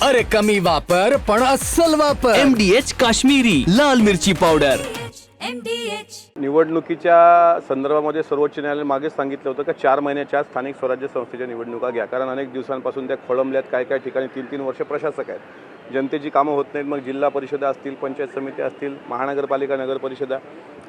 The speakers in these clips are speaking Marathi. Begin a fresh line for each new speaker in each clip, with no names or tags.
अरे कमी वापर पण अस्सल वापर.
MDH काश्मीरी लाल मिरची पावडर.
निवडणुकीच्या संदर्भामध्ये सर्वोच्च न्यायालयाने मागेच सांगितलं होतं की 4 महिन्याच्या आत स्थानिक स्वराज्य संस्थेच्या निवडणुका घ्या, कारण अनेक दिवसांपासून त्या खोळंबल्यात. काय ठिकाणी 3-3 वर्ष प्रशासक आहेत, जनतेची कामं होत नाहीत. मग जिल्हा परिषदा असतील, पंचायत समित्या असतील, महानगरपालिका, नगरपरिषदा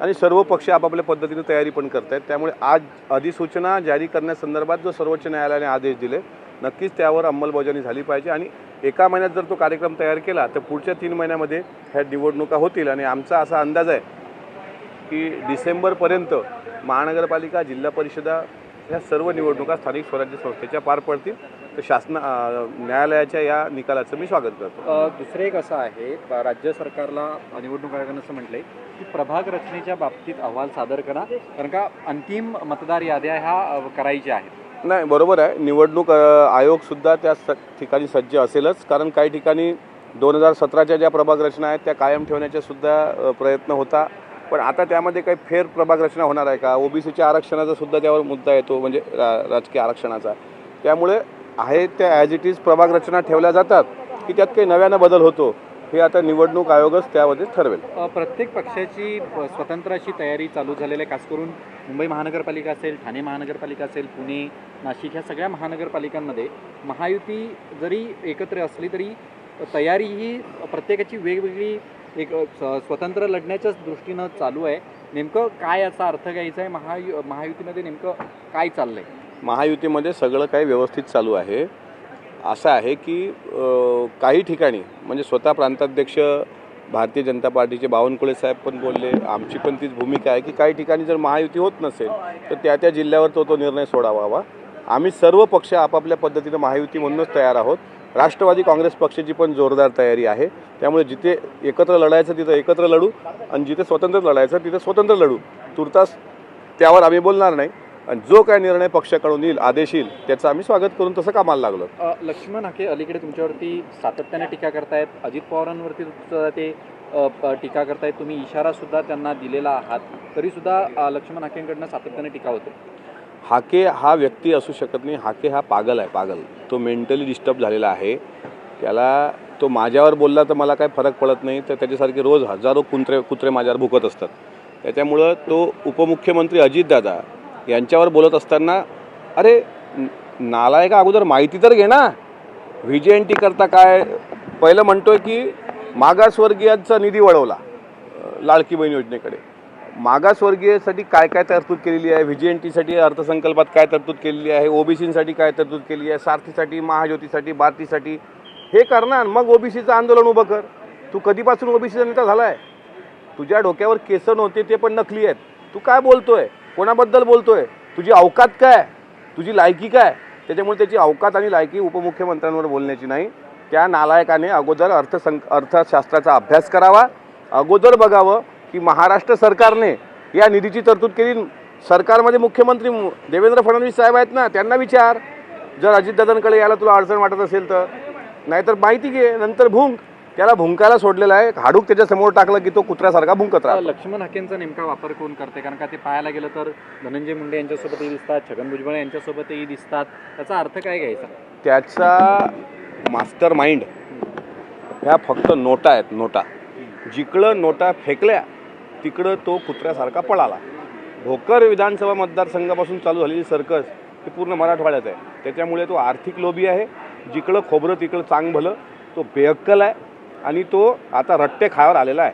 आणि सर्व पक्ष आपापल्या पद्धतीने तयारी पण करत आहेत. त्यामुळे आज अधिसूचना जारी करण्यासंदर्भात जो सर्वोच्च न्यायालयाने आदेश दिले, नक्कीच त्यावर अंमलबजावणी झाली पाहिजे. आणि एका महिन्यात जर तो कार्यक्रम तयार केला तर पुढच्या 3 महिन्यामध्ये ह्या निवडणुका होतील. आणि आमचा असा अंदाज आहे की डिसेंबरपर्यंत महानगरपालिका, जिल्हा परिषदा ह्या सर्व निवडणुका स्थानिक स्वराज्य संस्थेच्या पार पडतील. तर न्यायालयाच्या या निकालाचं मी स्वागत करतो.
दुसरं एक असं आहे, राज्य सरकारला निवडणूक आयोगानं असं म्हटलंय की प्रभाग रचनेच्या बाबतीत अहवाल सादर करा, कारण का अंतिम मतदार याद्या ह्या करायच्या आहेत.
नाही, बरोबर आहे. निवडणूक आयोगसुद्धा त्या ठिकाणी सज्ज असेलच, कारण काही ठिकाणी 2017च्या ज्या प्रभाग रचना आहेत त्या कायम ठेवण्याचा सुद्धा प्रयत्न होता. पण आता त्यामध्ये काही फेर प्रभाग रचना होणार आहे का? ओबीसीच्या आरक्षणाचा सुद्धा त्यावर मुद्दा येतो, म्हणजे राजकीय आरक्षणाचा. त्यामुळे आहे त्या ॲज इट इज प्रभाग रचना ठेवल्या जातात की त्यात काही नव्यानं बदल होतो, हे आता निवडणूक आयोगच त्यामध्ये ठरवेल.
प्रत्येक पक्षाची स्वतंत्र अशी तयारी चालू झालेली आहे. खास करून मुंबई महानगरपालिका असेल, ठाणे महानगरपालिका असेल, पुणे, नाशिक ह्या सगळ्या महानगरपालिकांमध्ये महायुती जरी एकत्र असली तरी तयारी ही प्रत्येकाची वेगवेगळी एक स्वतंत्र लढण्याच्याच दृष्टीनं चालू आहे. नेमकं काय याचा अर्थ घ्यायचा आहे? महायुतीमध्ये नेमकं काय चाललं आहे?
महायुतीमध्ये सगळं काही व्यवस्थित चालू आहे. असं आहे की काही ठिकाणी म्हणजे स्वतः प्रांताध्यक्ष भारतीय जनता पार्टीचे बावनकुळे साहेब पण बोलले, आमची पण तीच भूमिका आहे की काही ठिकाणी जर महायुती होत नसेल तर त्या जिल्ह्यावर तो निर्णय सोडावा. आम्ही सर्व पक्ष आपापल्या पद्धतीनं महायुती म्हणूनच तयार आहोत. राष्ट्रवादी काँग्रेस पक्षाची पण जोरदार तयारी आहे. त्यामुळे जिथे एकत्र लढायचं तिथं एकत्र लढू आणि जिथे स्वतंत्र लढायचं तिथं स्वतंत्र लढू. तुर्तास त्यावर आम्ही बोलणार नाही. आणि जो काय निर्णय पक्षाकडून येईल, आदेश येईल, त्याचं आम्ही स्वागत करून तसं कामाला लागलो.
लक्ष्मण हाके अलीकडे तुमच्यावरती सातत्याने टीका करतायत. अजित पवारांवरती ते टीका करतायत. तुम्ही इशारासुद्धा त्यांना दिलेला आहात, तरीसुद्धा लक्ष्मण हाकेंकडनं सातत्याने टीका होते.
हाके हा व्यक्ती असू शकत नाही. हाके हा पागल आहे, पागल. तो मेंटली डिस्टर्ब झालेला आहे. त्याला तो माझ्यावर बोलला तर मला काय फरक पडत नाही, तर त्याच्यासारखे रोज हजारो कुत्रे माझ्यावर भुकत असतात. त्याच्यामुळं तो उपमुख्यमंत्री अजितदादा यांच्यावर बोलत असताना, अरे नालायका, अगोदर माहिती तर घे ना. VJNT करता काय? पहिलं म्हणतोय की मागासवर्गीयांचा निधी वळवला लाडकी बहीण योजनेकडे. मागासवर्गीयसाठी काय तरतूद केलेली आहे, VJNTसाठी अर्थसंकल्पात काय तरतूद केलेली आहे, ओबीसीसाठी काय तरतूद केली आहे, सारथीसाठी, महाज्योतीसाठी, भारतीसाठी, हे करणार. मग ओबीसीचं आंदोलन उभं कर. तू कधीपासून ओबीसीचा नेता झाला आहे? तुझ्या डोक्यावर केस नव्हते, ते पण नकली आहेत. तू काय बोलतोय? कोणाबद्दल बोलतोय? तुझी अवकात काय? तुझी लायकी काय? त्याच्यामुळे त्याची अवकात आणि लायकी उपमुख्यमंत्र्यांवर बोलण्याची नाही. त्या नालायकाने अगोदर अर्थशास्त्राचा अभ्यास करावा. अगोदर बघावं की महाराष्ट्र सरकारने या निधीची तरतूद केली. सरकारमध्ये मुख्यमंत्री देवेंद्र फडणवीस साहेब आहेत ना, त्यांना विचार जर अजितदादांकडे यायला तुला अडचण वाटत असेल तर. नाहीतर माहिती घे, नंतर भुंक. त्याला भुंकायला सोडलेला आहे. हाडूक त्याच्यासमोर टाकलं की तो कुत्र्यासारखा भुंकत राहतो.
लक्ष्मण हाकेंचा नेमका वापर कोण करते? कारण का ते पाहायला गेलं तर धनंजय मुंडे यांच्यासोबतही दिसतात, छगन भुजबळ यांच्यासोबतही दिसतात. त्याचा अर्थ काय घ्यायचा?
त्याचा मास्टर माइंड ह्या फक्त नोटा आहेत, नोटा. जिकडं नोटा फेकल्या तिकडं तो कुत्र्यासारखा पळाला. भोकर विधानसभा मतदारसंघापासून चालू झालेली सर्कस ही पूर्ण मराठवाड्यात आहे. त्याच्यामुळे तो आर्थिक लोभी आहे. जिकडं खोबरं तिकडं चांग भलं. तो बेअक्कल आहे आणि तो आता रट्टे खायावर आलेला आहे.